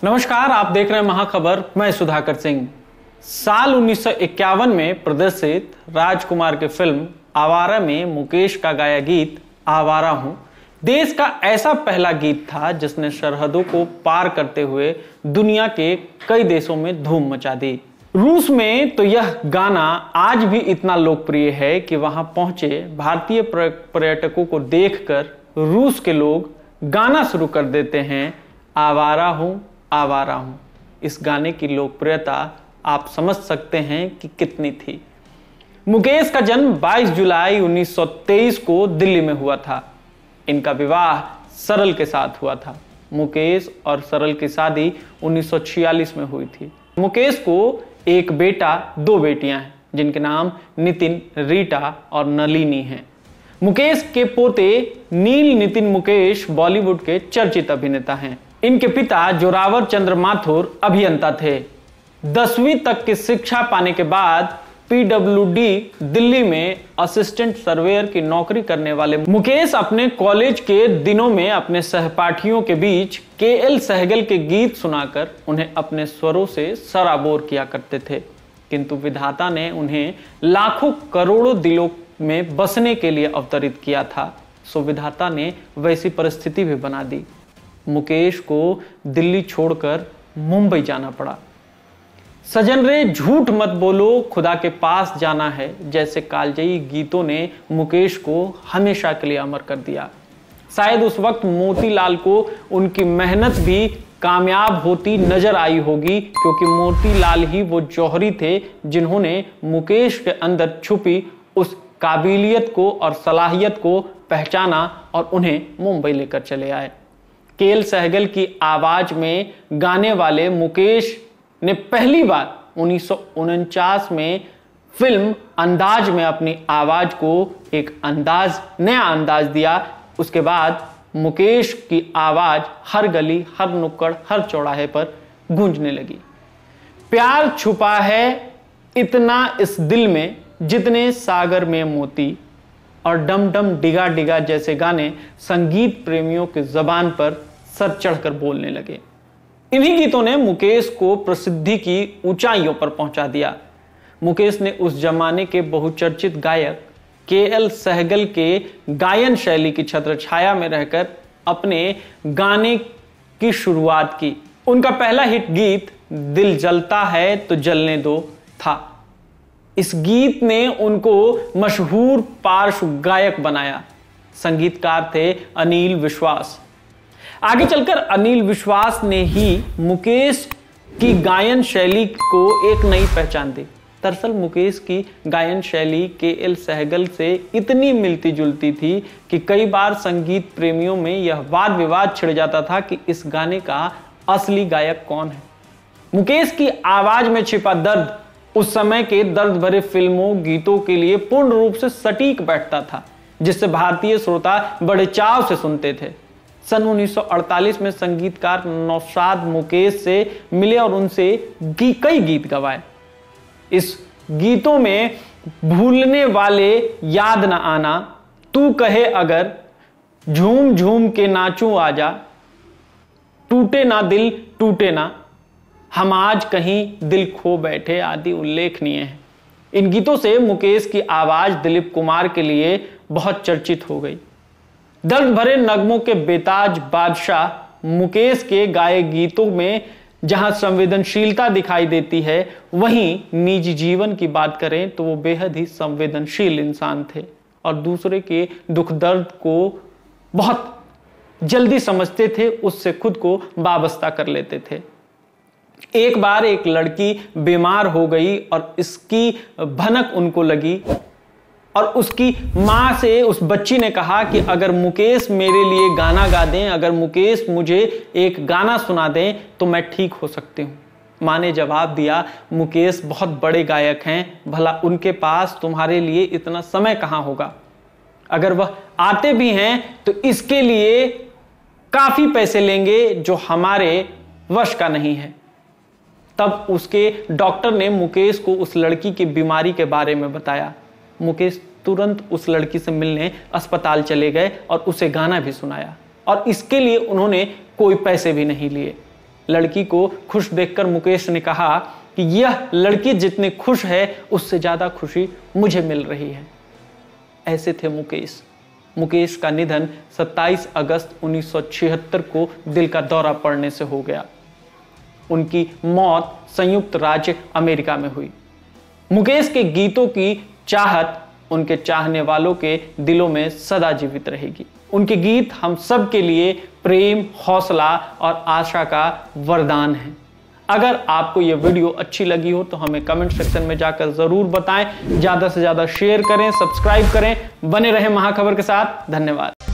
नमस्कार, आप देख रहे हैं महाखबर। मैं सुधाकर सिंह। साल 1951 में प्रदर्शित राजकुमार की फिल्म आवारा में मुकेश का गाया गीत आवारा हूं देश का ऐसा पहला गीत था जिसने सरहदों को पार करते हुए दुनिया के कई देशों में धूम मचा दी। रूस में तो यह गाना आज भी इतना लोकप्रिय है कि वहां पहुंचे भारतीय पर्यटकों को देखकर रूस के लोग गाना शुरू कर देते हैं, आवारा हूं आवारा हूं। इस गाने की लोकप्रियता आप समझ सकते हैं कि कितनी थी। मुकेश का जन्म 22 जुलाई 1923 को दिल्ली में हुआ था। इनका विवाह सरल के साथ हुआ था। मुकेश और सरल की शादी 1946 में हुई थी। मुकेश को एक बेटा, दो बेटियां हैं जिनके नाम नितिन, रीटा और नलिनी हैं। मुकेश के पोते नील नितिन मुकेश बॉलीवुड के चर्चित अभिनेता हैं। इनके पिता जोरावर चंद्र माथुर अभियंता थे। 10वीं तक की शिक्षा पाने के बाद PWD दिल्ली में असिस्टेंट सर्वेयर की नौकरी करने वाले मुकेश अपने कॉलेज के दिनों में अपने सहपाठियों के बीच KL सहगल के गीत सुनाकर उन्हें अपने स्वरों से सराबोर किया करते थे। किंतु विधाता ने उन्हें लाखों करोड़ों दिलों में बसने के लिए अवतरित किया था, सो विधाता ने वैसी परिस्थिति भी बना दी। मुकेश को दिल्ली छोड़कर मुंबई जाना पड़ा। सजन रे झूठ मत बोलो, खुदा के पास जाना है जैसे कालजयी गीतों ने मुकेश को हमेशा के लिए अमर कर दिया। शायद उस वक्त मोतीलाल को उनकी मेहनत भी कामयाब होती नजर आई होगी, क्योंकि मोतीलाल ही वो जौहरी थे जिन्होंने मुकेश के अंदर छुपी उस काबिलियत को और सलाहियत को पहचाना और उन्हें मुंबई लेकर चले आए। KL सहगल की आवाज में गाने वाले मुकेश ने पहली बार 1949 में फिल्म अंदाज में अपनी आवाज को एक नया अंदाज दिया। उसके बाद मुकेश की आवाज हर गली, हर नुक्कड़, हर चौराहे पर गूंजने लगी। प्यार छुपा है इतना इस दिल में जितने सागर में मोती और डम डम डिगा डिगा जैसे गाने संगीत प्रेमियों के जबान पर सर चढ़कर बोलने लगे। इन्हीं गीतों ने मुकेश को प्रसिद्धि की ऊंचाइयों पर पहुंचा दिया। मुकेश ने उस जमाने के बहुचर्चित गायक KL सहगल के गायन शैली की छत्रछाया में रहकर अपने गाने की शुरुआत की। उनका पहला हिट गीत दिल जलता है तो जलने दो था। इस गीत ने उनको मशहूर पार्श्व गायक बनाया। संगीतकार थे अनिल विश्वास। आगे चलकर अनिल विश्वास ने ही मुकेश की गायन शैली को एक नई पहचान दी। दरअसल मुकेश की गायन शैली KL सहगल से इतनी मिलती जुलती थी कि कई बार संगीत प्रेमियों में यह वाद विवाद छिड़ जाता था कि इस गाने का असली गायक कौन है। मुकेश की आवाज में छिपा दर्द उस समय के दर्द भरे फिल्मों गीतों के लिए पूर्ण रूप से सटीक बैठता था, जिससे भारतीय श्रोता बड़े चाव से सुनते थे। सन 1948 में संगीतकार नौशाद मुकेश से मिले और उनसे कई गीत गवाए। इस गीतों में भूलने वाले याद न आना, तू कहे अगर, झूम झूम के नाचूं आजा, टूटे ना दिल टूटे ना, हम आज कहीं दिल खो बैठे आदि उल्लेखनीय हैं। इन गीतों से मुकेश की आवाज दिलीप कुमार के लिए बहुत चर्चित हो गई। दर्द भरे नगमों के बेताज बादशाह मुकेश के गाए गीतों में जहां संवेदनशीलता दिखाई देती है, वहीं निजी जीवन की बात करें तो वो बेहद ही संवेदनशील इंसान थे और दूसरे के दुख दर्द को बहुत जल्दी समझते थे, उससे खुद को वाबस्ता कर लेते थे। एक बार एक लड़की बीमार हो गई और इसकी भनक उनको लगी और उसकी मां से उस बच्ची ने कहा कि अगर मुकेश मेरे लिए गाना गा दें, अगर मुकेश मुझे एक गाना सुना दें तो मैं ठीक हो सकती हूँ। मां ने जवाब दिया, मुकेश बहुत बड़े गायक हैं, भला उनके पास तुम्हारे लिए इतना समय कहाँ होगा। अगर वह आते भी हैं तो इसके लिए काफी पैसे लेंगे जो हमारे वश का नहीं है। तब उसके डॉक्टर ने मुकेश को उस लड़की की बीमारी के बारे में बताया। मुकेश तुरंत उस लड़की से मिलने अस्पताल चले गए और उसे गाना भी सुनाया और इसके लिए उन्होंने कोई पैसे भी नहीं लिए। लड़की को खुश देखकर मुकेश ने कहा कि यह लड़की जितनी खुश है उससे ज्यादा खुशी मुझे मिल रही है। ऐसे थे मुकेश। मुकेश का निधन 27 अगस्त 1976 को दिल का दौरा पड़ने से हो गया। उनकी मौत संयुक्त राज्य अमेरिका में हुई। मुकेश के गीतों की चाहत उनके चाहने वालों के दिलों में सदा जीवित रहेगी। उनके गीत हम सब के लिए प्रेम, हौसला और आशा का वरदान है। अगर आपको यह वीडियो अच्छी लगी हो तो हमें कमेंट सेक्शन में जाकर जरूर बताएं। ज्यादा से ज्यादा शेयर करें, सब्सक्राइब करें। बने रहें महाखबर के साथ। धन्यवाद।